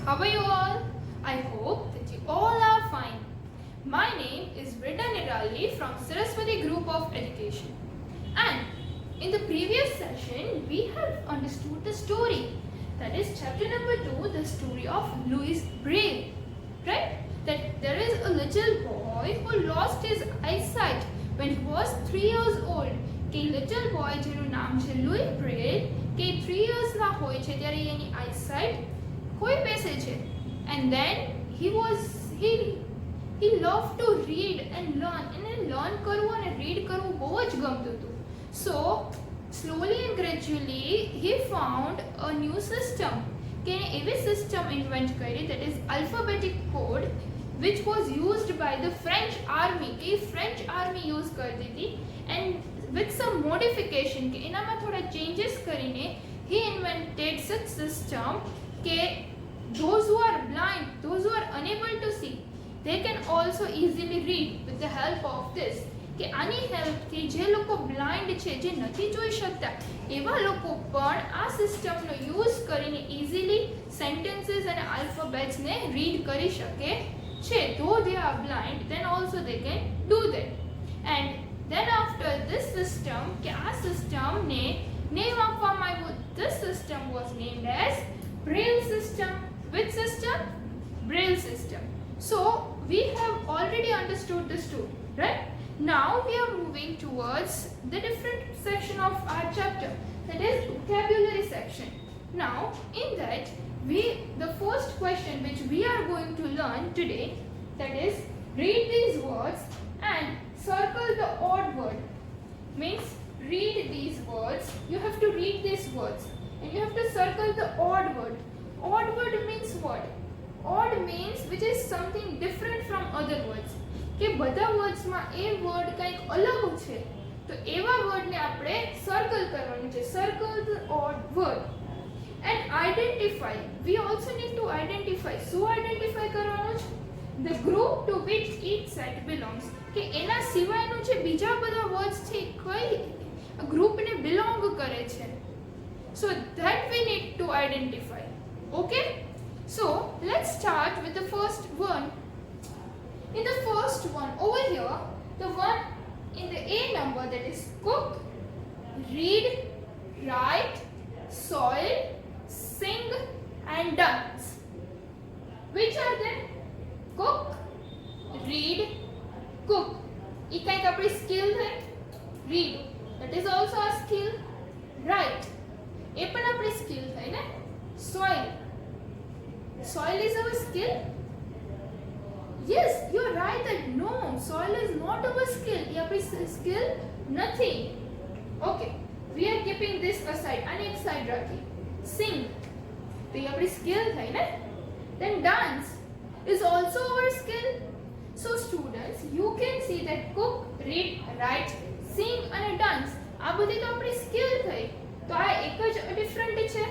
how are you all? I hope that you all are fine. My name is Brita Nirali from Saraswati Group of Education. And in the previous session, we have understood the story. That is chapter number 2, the story of Louis Braille. Right? That there is a little boy who lost his eyesight when he was 3 years old. કે little boy જેનું નામ છે Louis Braille કે 3 years ના હોય છે ત્યારે એની eyesight ખોઈ બેસે છે. And then he loved to read and learn. એને learn કરવું અને read કરવું બહુ જ ગમતું હતું. So slowly and gradually he found a new system. કે એને એવી system invent કરી, that is alphabetic code, which was used by the French army. કે French army use કરતી હતી, and with some modification કે એનામાં થોડા changes કરીને he invented such system કે those who are blind, those who are unable to see, they can also easily read with the help of this. કે આની help થી જે લોકો બ્લાઇન્ડ છે, જે નથી જોઈ શકતા, એવા લોકો પણ આ સિસ્ટમનો યુઝ કરીને ઇઝીલી સેન્ટેન્સીસ અને આલ્ફાબેટ્સને રીડ કરી શકે છે. Though they are blind, then also they can do that. And then after this system, કે આ સિસ્ટમને name આપવામાં આવ્યું. This system was named as Braille system. Which system? Braille system. So we have already understood the story, right? Now we are moving towards the different section of our chapter, that is vocabulary section. Now in that, the first question which we are going to learn today, that is read these words and circle the odd word. Means read these words, you have to read these words and you have to circle the odd word. Odd word means what? Odd means which is something different from other words. કે બધા વર્ડ્સમાં એ word કંઈક અલગ છે, તો એવા વર્ડને આપણે circle કરવાનું છે. Circle the odd word. And identify, we also need to identify. શું આઇડેન્ટિફાઈ કરવાનું છે? The group to which each set belongs. કે એના સિવાયનું જે બીજા બધા વર્ડ્સ છે કઈ ગ્રુપને બિલોંગ કરે છે. So that we need to identify. Okay, so let's start with the first one. In the first one over here, the one in the A number, that is cook, read, write, soil, sing and dance. Which are they? Cook, read, cook. ये क्या अपनी skill है? Read, that is also a skill. Write, ये पण अपनी skill है ना? Soil, soil is our skill. Yes, you are right that no, soil is not our skill. ये अपनी skill nothing. Okay, we are keeping this aside. आने एक side रखी. Sing, तो ये अपनी skill है ना? Then dance is also our skill. So students, you can see that cook, read, write, sing and dance. આ બધી તો આપણી skill થઈ. તો આ એક જ different છે.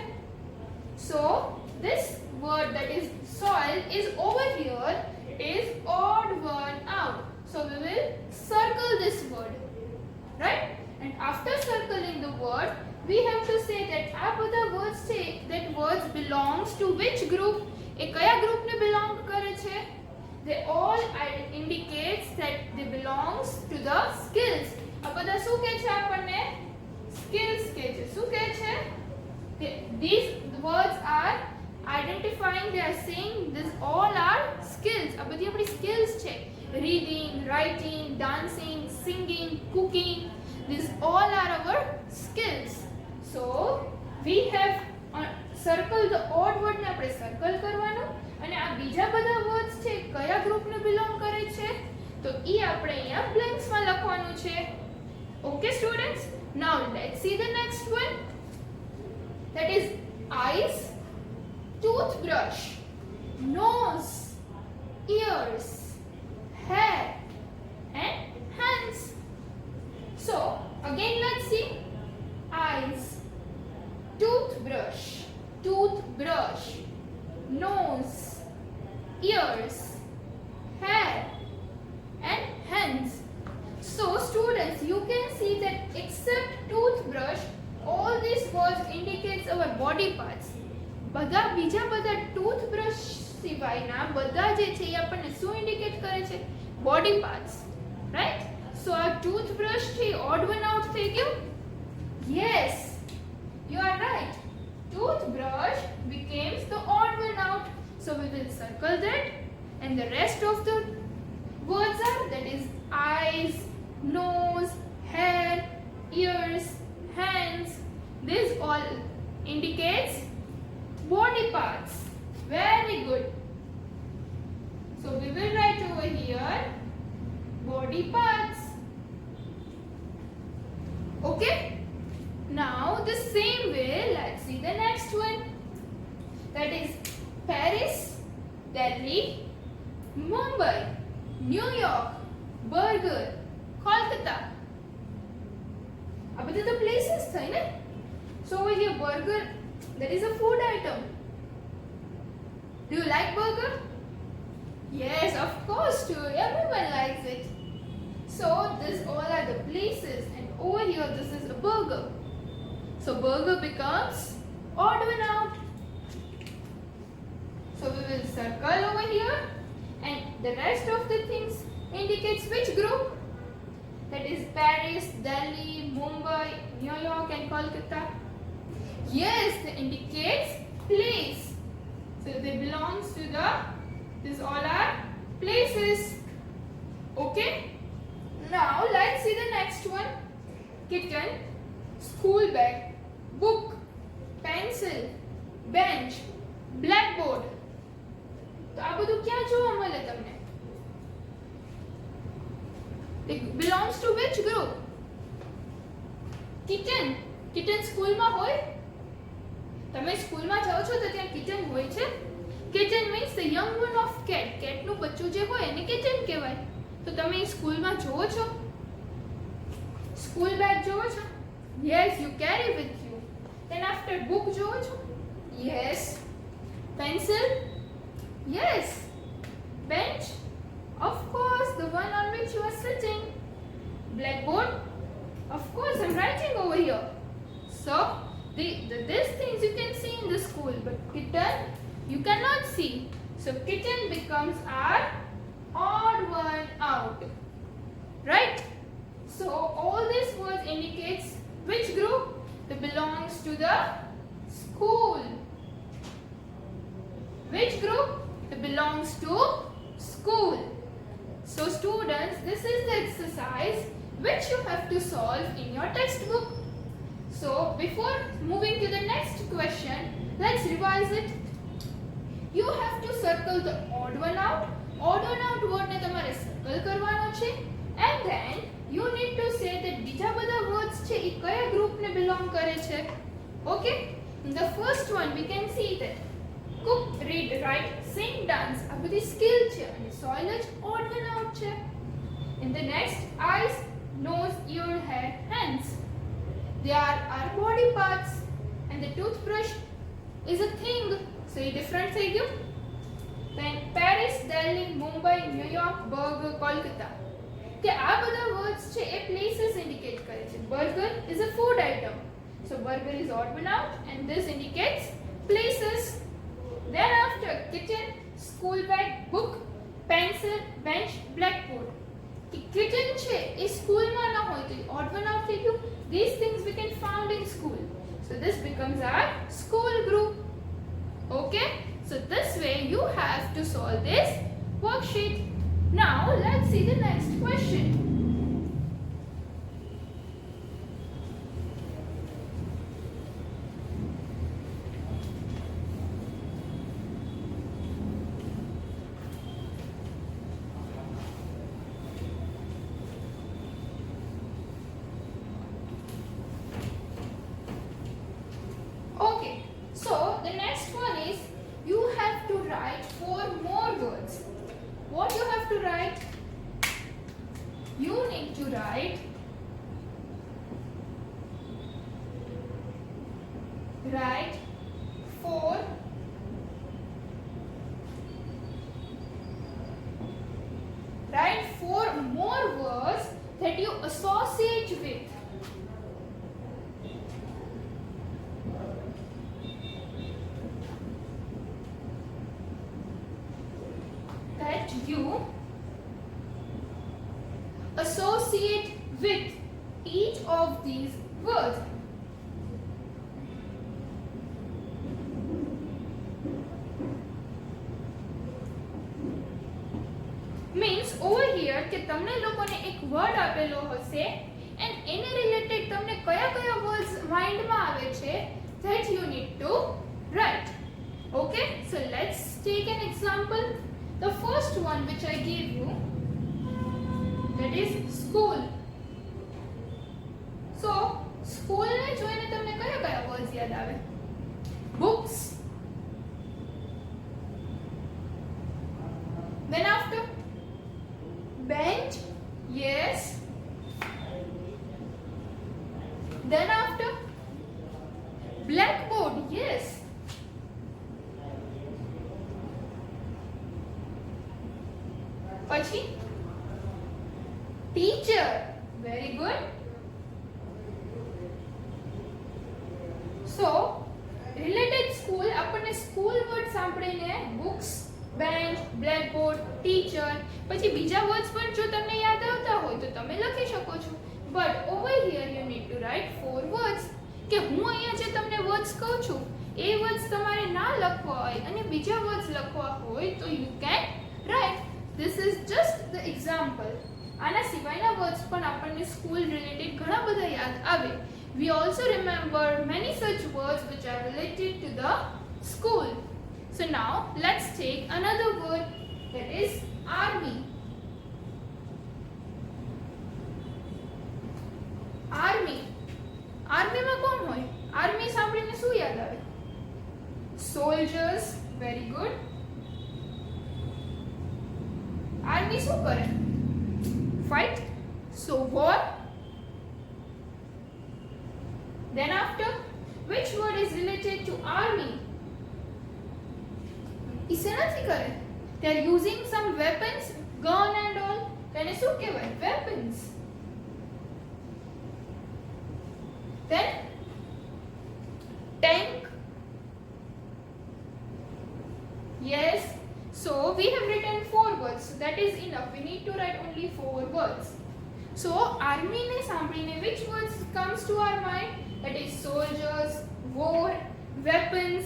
So this word, that is soil, is over here. It is odd word out. So we will circle this word, right? And after circling the word, we have to say that આ બધા words છે, that words belongs to which group? એ કયા group ને belong કરે છે? They all indicates that they belongs to the skills. આ બધા શું કહે છે આપણને? Skills કહે છે. શું કહે છે? These words are identifying, they are saying this all are skills. આ બધી આપણી skills છે. Reading, writing, dancing, singing, cooking, these all are our skills. So we have circle the odd word ને આપણે circle કરવાનું, અને આ બીજા બધા words છે કયા ગ્રુપ ને belong કરે છે, તો ઈ આપણે અહીંયા blanks માં લખવાનું છે. Okay students, now let's see the next one, that is eyes, toothbrush, nose, ears, hair and hands. So again let's see. Eyes, toothbrush, toothbrush, nose, ears, hair and hands. So students, you can see that except toothbrush, all these words indicates our body parts. બધા બીજા બધા toothbrush સિવાયના બધા જે છે એ આપણને શું indicate કરે છે? Body parts, right? સો આ ટૂથબ્રશ થી ઓડ વન આઉટ થઈ ગયું. Yes, you are right. Toothbrush becomes the odd one out. So we will circle that, and the rest of the words are, that is eyes, nose, hair, ears, hands. This all indicates body parts. Very good. So we will write over here body parts. Okay? Now the same way, let's see the next one. That is Paris, Delhi, Mumbai, New York, Burger, Kolkata. अब तो places था ना? So over here burger, that is a food item. Do you like burger? Yes, of course too. Everyone likes it. So this all are the places, and over here this is a burger. So burger becomes odd one out. So we will circle over here, and the rest of the things indicates which group? That is Paris, Delhi, Mumbai, New York and Kolkata. Yes, that indicates place. So they belongs to the, these all are places. Okay? Now let's see the next one. Kitten, school bag, book, pencil, bench, blackboard. તો આ બધું ક્યાં જોવા મળે તમને? It belongs to which group? Kitten. Kitten સ્કૂલમાં હોય? તમે સ્કૂલમાં જાઓ છો તો ત્યાં kitten હોય છે? Kitten means the young one of cat. Cat નું બચ્ચું જે હોય એને kitten કહેવાય. તો તમે સ્કૂલમાં જોવો છો? સ્કૂલ બેગ જોવો છો? Yes, you carry with you. Then after book જોવો છો? Yes. Pencil? Yes. Bench? Of course, the one on which you are sitting. Blackboard? Of course, I'm writing over here. So, these things you can see in the school, but kitten you cannot see. So, kitten becomes our odd one out. Right? So, all these words indicates which group? That belongs to the school. Which group? It belongs to school. So students, this is the exercise which you have to solve in your textbook. So before moving to the next question, let's revise it. You have to circle the odd one out. Odd one out word ને તમારે circle કરવાનો છે, and then you need to say that બીજા બધા words છે એ કયા group ને belong કરે છે. Okay? In the first one we can see that cook, read, write, sing, dance આ બધી skill છે અને soil જ odd one out છે. In the next, eyes, nose, ear, hair, hands. They are our body parts, and the toothbrush is a thing. So ये different થઈ ગયું. Then Paris, Delhi, Mumbai, New York, Burger, Kolkata. કે આ બધા words છે એ places indicate કરે છે. Burger is a food item. So burger is odd one out, and this indicates places. Then after kitchen, school bag, book, pencil, bench, blackboard. Kitten છે એ સ્કૂલમાં ના હોય તો odd one out થઈ ગયું. These things we can found in school. So this becomes our school group. Okay? So this way you have to solve this worksheet. Now let's see the next question. Okay, so the next one is you have to write 4 more words. What you have to write? You need to write write 4 write 4 more words that you associate with. you associate with each of these words. Means over here કે તમને લોકોને એક word આપેલો હશે and એને related તમને કયા કયા વર્ડ્સ માઇન્ડમાં આવે છે that you need to write. Okay, so let's take an example. The first one which I gave you, that is school. So school ને જોઈને તમને કયા કયા વર્ડ્સ યાદ આવે? Books. Then after bench, yes. Then after blackboard, yes. Pachi teacher, very good. So related school, આપણને school word સાંભળીને books, bench, blackboard, teacher, પછી બીજા વર્ડ્સ પણ જો તમને યાદ આવતા હોય તો તમે લખી શકો છો. But over here you need to write 4 words. કે હું અહીંયા જે તમને વર્ડ્સ કહું છું એ વર્ડ્સ તમારે ના લખવા હોય અને બીજા વર્ડ્સ લખવા હોય તો you can write. This is just the example. આના સિવાયના વર્ડ્સ પણ આપણને સ્કૂલ રિલેટેડ ઘણા બધા યાદ આવે. We also remember many such words which are related to the school. So now let's take another word, that is army. Army. Army માં કોણ હોય? Army સાંભળીને શું યાદ આવે? Soldiers, very good. Army શું કરે? Fight. So war. Then after, which word is related to army? એ શેનાથી કરે? They are using some weapons, gun and all. તેને શું કહેવાય? Weapons. Then tank. Yes. So we have written 4 words. So that is enough. We need to write only 4 words. So army ne સાંભળીને which words comes to our mind? That is soldiers, war, weapons,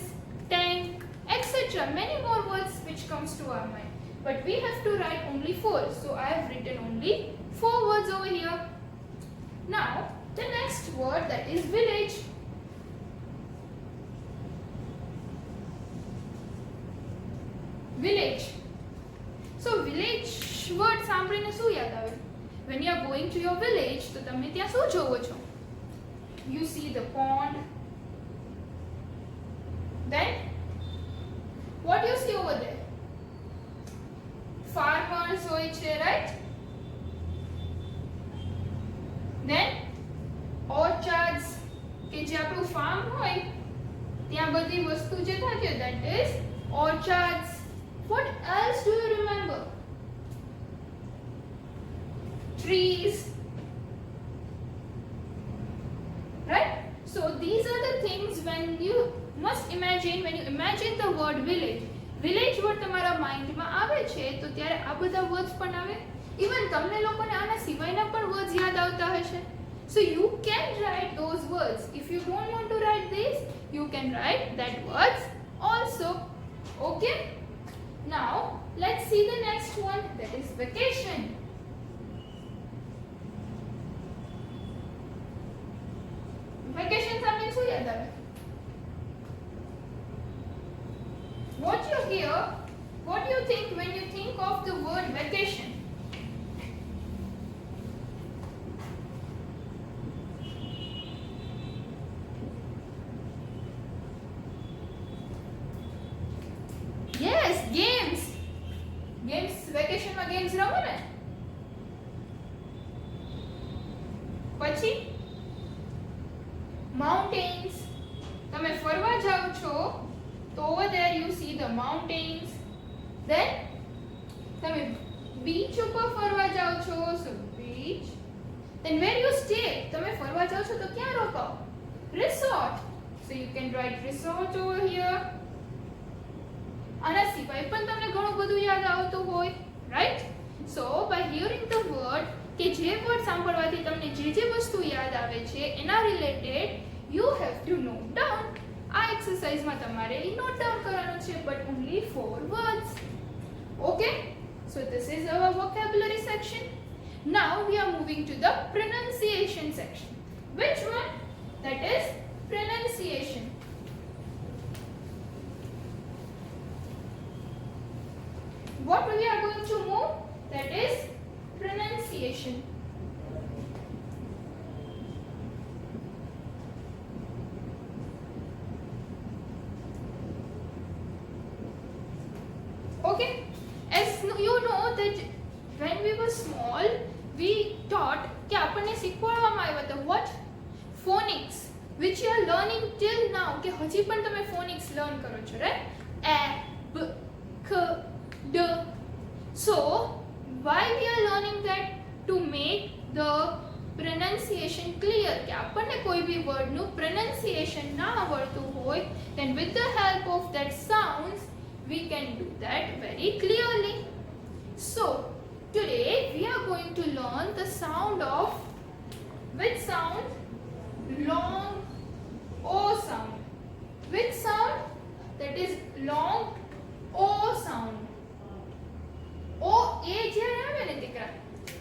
tank, etc. Many more words which comes to our mind. But we have to write only 4. So I have written only 4 words over here. Now the next word, that is village. Village. So village word સાંભળીને શું યાદ આવે? When you are going to your village તો તમે ત્યાં શું જોવો છો? You see the pond. Then what you see over there? Farmers હોય છે, right? Then orchards, કે જે આપણું farm હોય ત્યાં બધી વસ્તુ જે થતી હોય, that is orchards. What else do you remember? Trees, right? So these are the things when you must imagine, when you imagine the word village. Village word તમારા માઇન્ડમાં આવે છે તો ત્યારે આ બધા વર્ડ્સ પણ આવે. ઇવન તમને લોકોને આના સિવાયના પણ વર્ડ્સ યાદ આવતા હશે. So you can write those words. If you don't want to write this, you can write that words also. Okay? Now let's see the next one, that is vacation. Vacation સાંભળીને શું યાદ આવે? What you hear, what do you think when you think of the word vacation? Yes, games. Games, vacation માં games રમો ને? પછી mountains. તમે ફરવા જાવ છો તો over there you see the mountains. Then તમે beach ઉપર ફરવા જાવ છો, so beach. Then where you stay, તમે ફરવા જાવ છો તો ક્યાં રોકાઓ? Resort. So you can write resort over here. આના સિવાય પણ તમને ઘણું બધું યાદ આવતું હોય. સાંભળવાથી તમને જે વસ્તુ યાદ આવે છે એના related you have to note down. આ એક્સરસાઇઝમાં તમારે નોટ ડાઉન કરવાનું છે, but only 4 words. Okay, so this is our vocabulary section. Now we are moving to the pronunciation section. Which one? That is pronunciation. What we are going to move? That is pronunciation. Okay, as you know that when we were small we taught કે આપણને શીખવાડવામાં આવ્યા હતા what phonics which you are learning till now કે હજી પણ તમે phonics learn કરો છો, right? a b k d. So why we are learning that? To make the pronunciation clear કે આપણને કોઈ બી વર્ડ નું pronunciation ના આવડતું હોય, then with the help of that sounds we can do that very clearly. So today we are going to learn the sound of which sound? Long O sound. Which sound? That is long O sound. O A જ્યારે આવે ને દીકરા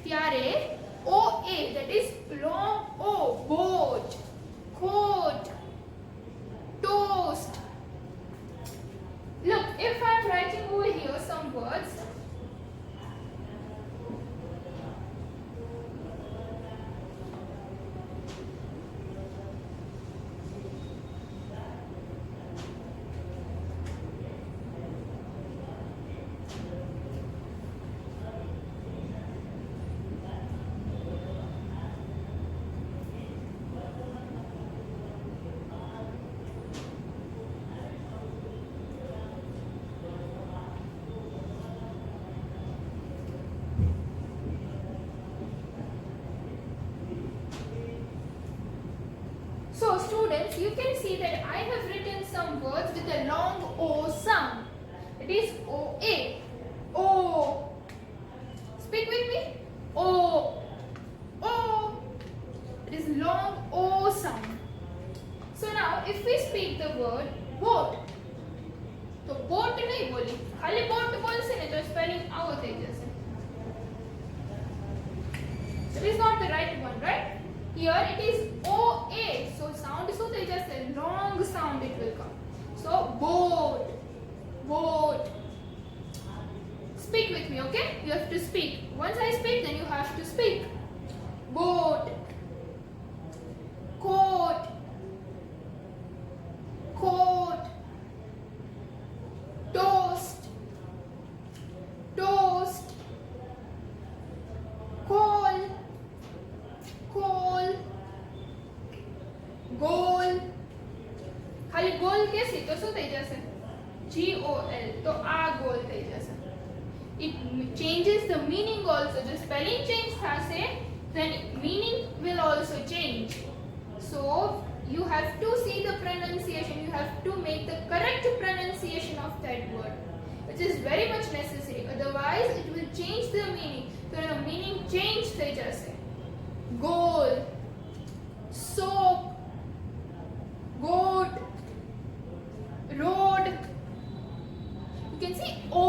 ત્યારે O A, that is long O. Boat, coat, toast. Look, if I am writing over here some words, so students, you can see that I have written some words with a long O sound. It is O A. O. Speak with me. O. O. It is long O sound. So now if we speak the word boat, तो boat नहीं बोली, खाली boat बोलसे ने तो spelling आવો થઈ જશે. It is not the right one, right? Here it is OA, so sound is what they just say, long sound it will come. So boat, boat. Speak with me, okay? You have to speak. Once I speak, then you have to speak. Boat, coat, coat, toast, toast, coal, coal, goal. ખાલી goal કેસી તો શું થઈ જશે? GOL. તો આ goal થઈ જશે. It changes the meaning also. જો spelling change થશે, then meaning will also change. So you have to see the pronunciation. You have to make the correct pronunciation of that word, which is very much necessary. Otherwise, it will change the meaning. So the meaning change થઈ જશે. Goal, soap, goat, road. You can see O,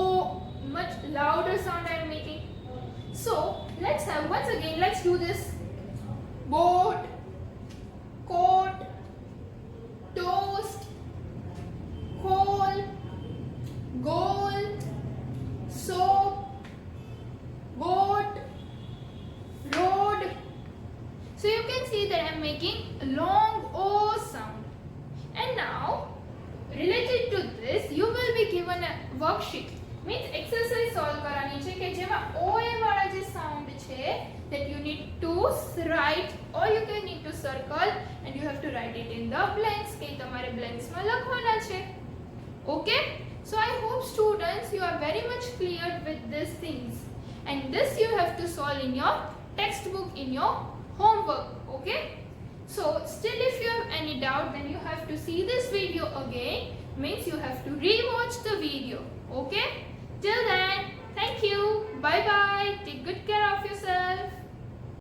much louder sound I am making. So let's have once again, let's do this. Boat, coat, toast, coal, goal, soap, goat, road. So you can see that I am making a long O sound. And now related to this, you will be given a worksheet. Means exercise solve કરવાની છે કે જેમાં OA વાળા જે sound છે that you need to write, or you can need to circle and you have to write it in the blanks કે તમારે blanks માં લખવાના છે. Okay? So I hope students you are very much clear with these things, and this you have to solve in your textbook, in your homework. Okay? So still if you have any doubt, then you have to see this video again. Means you have to re-watch the video. Okay? Till then, thank you. Bye bye. Take good care of yourself.